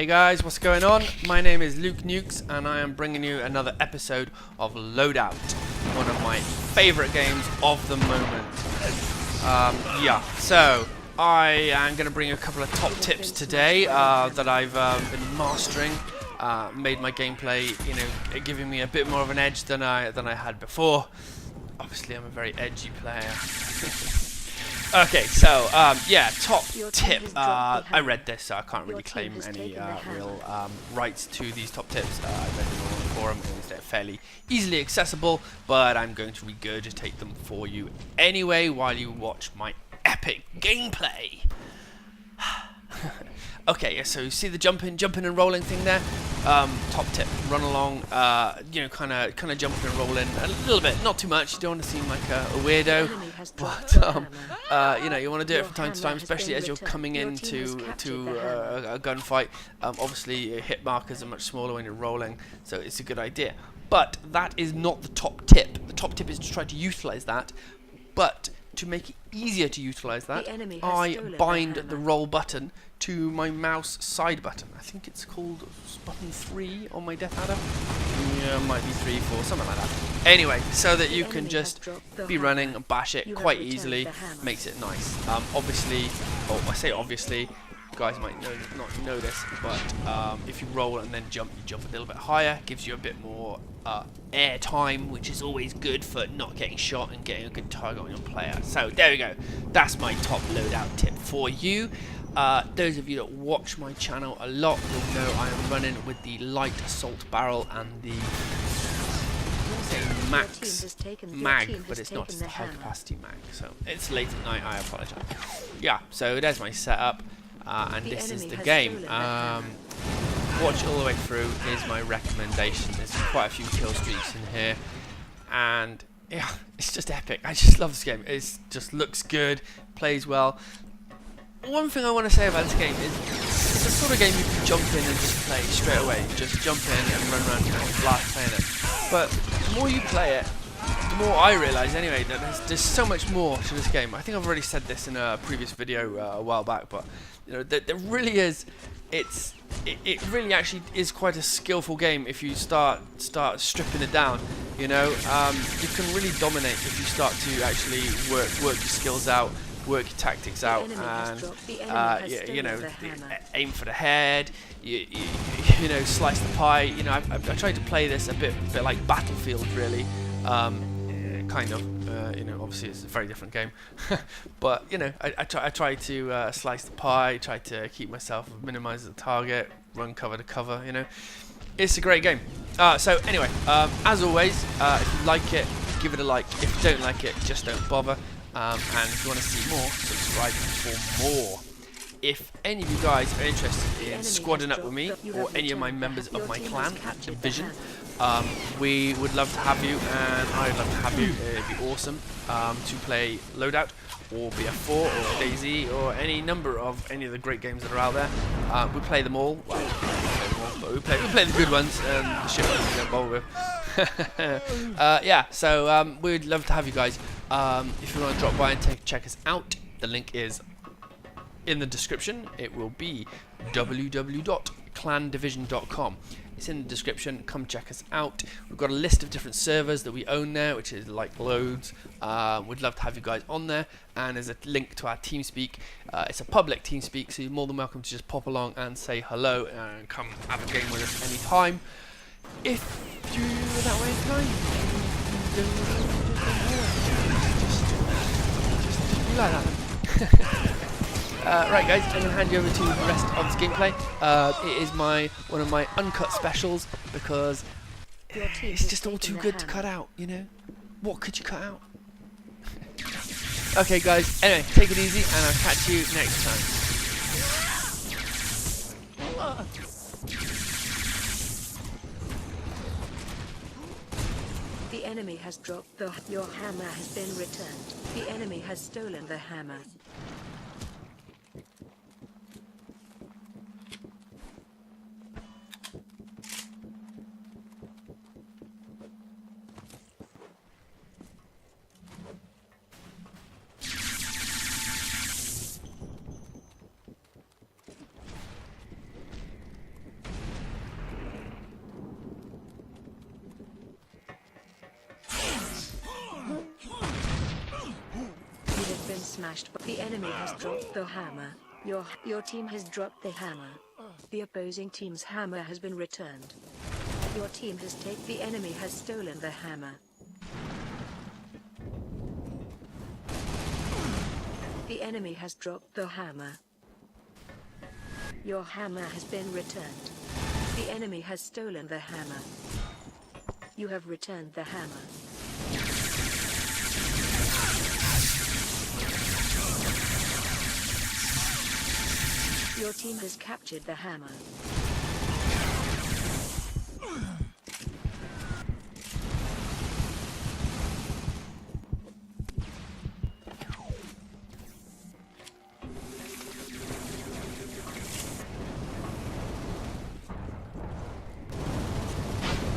Hey guys, what's going on? My name is LukeNukes and I am bringing you another episode of Loadout, one of my favourite games of the moment. So I am going to bring you a couple of top tips today that I've been mastering. Made my gameplay, giving me a bit more of an edge than I had before. Obviously, I'm a very edgy player. Okay, so top tip. I read this, so I can't really claim any real rights to these top tips. I read them all on the forum, and they're fairly easily accessible, but I'm going to regurgitate them for you anyway while you watch my epic gameplay. Okay, so you see the jumping and rolling thing there? Top tip: run along, kind of jumping and rolling a little bit, not too much. You don't want to seem like a weirdo, but you want to do it from time to time, especially as you're coming into a gunfight. Obviously, hit markers are much smaller when you're rolling, so it's a good idea. But that is not the top tip. The top tip is to try to utilize that, but to make it easier to utilize that, I bind the roll button to my mouse side button. I think it's called button 3 on my Death Adder. Yeah, it might be 3, 4, something like that. Anyway, so that you can just be running and bash it quite easily, makes it nice. Obviously, I say obviously, you guys might not know this, but if you roll and then jump, you jump a little bit higher, gives you a bit more air time, which is always good for not getting shot and getting a good target on your player. So there we go. That's my top loadout tip for you. Those of you that watch my channel a lot will know I am running with the light assault barrel and the max mag, but it's not, it's the high capacity mag. So it's late at night, I apologize. Yeah, so there's my setup, and this is the game. Watch all the way through is my recommendation. There's quite a few kill streaks in here, and yeah, it's just epic. I just love this game. It just looks good, plays well. One thing I want to say about this game is it's the sort of game you can jump in and just play straight away. Just jump in and run around and blast playing it. But the more you play it, the more I realise anyway that there's so much more to this game. I think I've already said this in a previous video a while back, but there really is. It really actually is quite a skillful game if you start stripping it down. You can really dominate if you start to actually work your skills out, work your tactics out, and aim for the head. Slice the pie. I tried to play this a bit like Battlefield, really. Kind of. Obviously it's a very different game, but I try to slice the pie, try to keep myself, minimize the target, run cover to cover. It's a great game. So anyway, as always, if you like it, give it a like. If you don't like it, just don't bother. And if you want to see more, subscribe for more. If any of you guys are interested in squadding up with me or any of my members of my clan at Division, we would love to have you, and I'd love to have you. It'd be awesome to play Loadout or BF4 or DayZ or any number of any of the great games that are out there. We play them all. Well, we play them all, but we play the good ones and the shit ones we get involved with. So we'd love to have you guys. If you want to drop by and check us out, the link is in the description. It will be www.clandivision.com. It's in the description. Come check us out. We've got a list of different servers that we own there, which is like loads. We'd love to have you guys on there, and there's a link to our TeamSpeak. It's a public TeamSpeak, so you're more than welcome to just pop along and say hello and come have a game with us anytime. If you're that way inclined, just be like that. Right guys, I'm going to hand you over to the rest of this gameplay. It is one of my Uncut specials, because it's just all too good to cut out, What could you cut out? Okay guys, anyway, take it easy and I'll catch you next time. The enemy has dropped your hammer has been returned. The enemy has stolen the hammer. smashed. The enemy has dropped the hammer. Your team has dropped the hammer. The opposing team's hammer has been returned. Your team has taken. The enemy has stolen the hammer. The enemy has dropped the hammer. Your hammer has been returned. The enemy has stolen the hammer. You have returned the hammer. Your team has captured the hammer.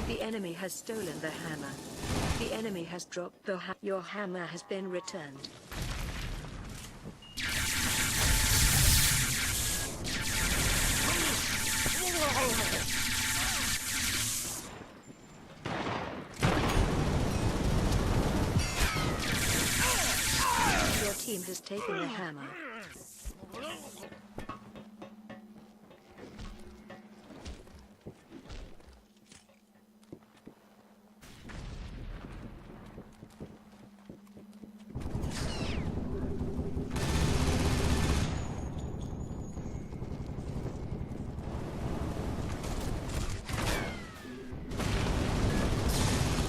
The enemy has stolen the hammer. The enemy has dropped the hammer. Your hammer has been returned. Your team has taken the hammer.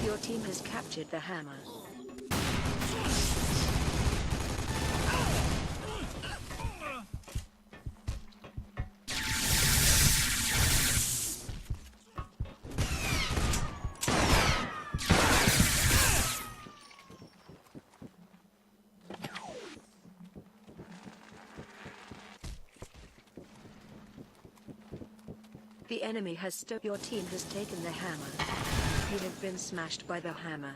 Your team has captured the hammer. The enemy has stolen. Your team has taken the hammer. You have been smashed by the hammer.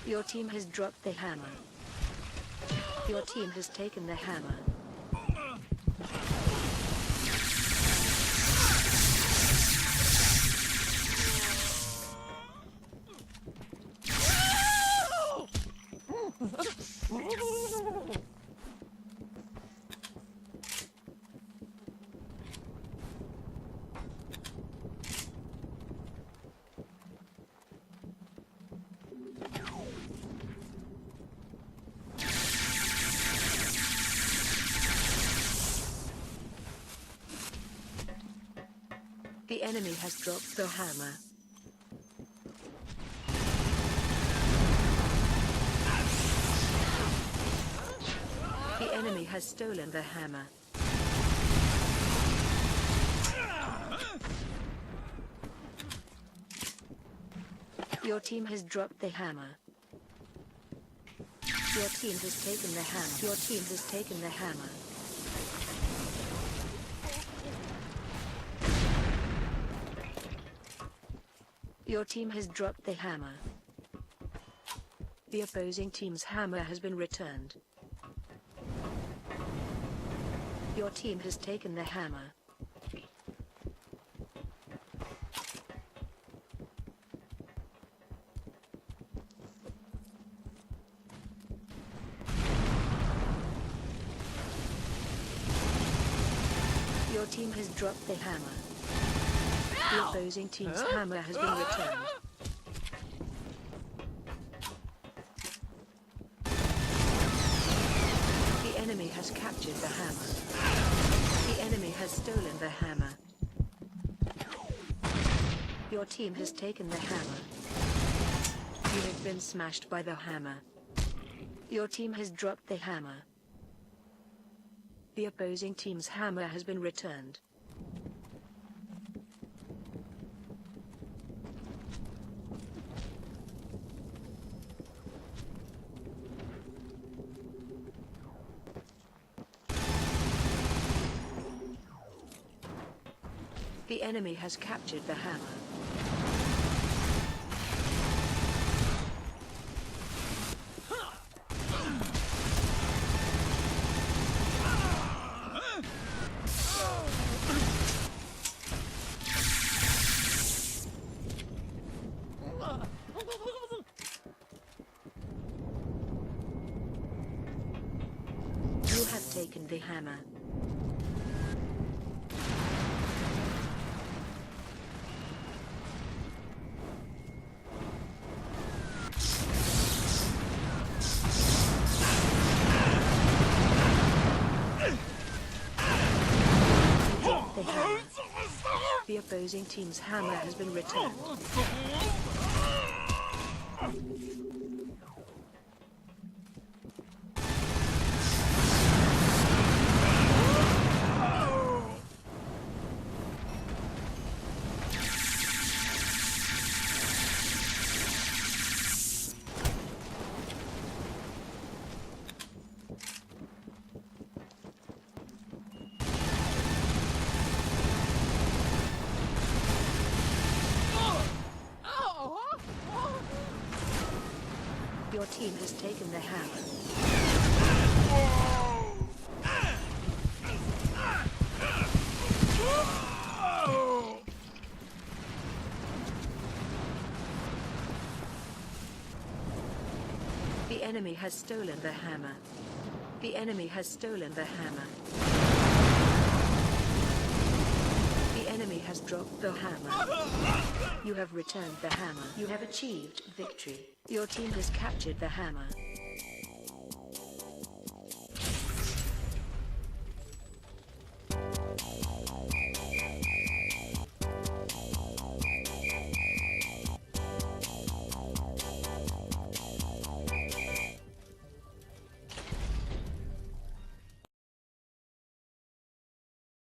Your team has dropped the hammer. Your team has taken the hammer. The enemy has dropped the hammer. The enemy has stolen the hammer. Your team has dropped the hammer. Your team has taken the hammer. Your team has taken the hammer. Your team has dropped the hammer. The opposing team's hammer has been returned. Your team has taken the hammer. Your team has dropped the hammer. The opposing team's hammer has been returned. The enemy has captured the hammer. The enemy has stolen the hammer. Your team has taken the hammer. You have been smashed by the hammer. Your team has dropped the hammer. The opposing team's hammer has been returned. The enemy has captured the hammer. You have taken the hammer. The hammer. The opposing team's hammer has been returned. Your team has taken the hammer. The enemy has stolen the hammer. The enemy has stolen the hammer. The enemy has dropped the hammer. You have returned the hammer. You have achieved victory. Your team has captured the hammer.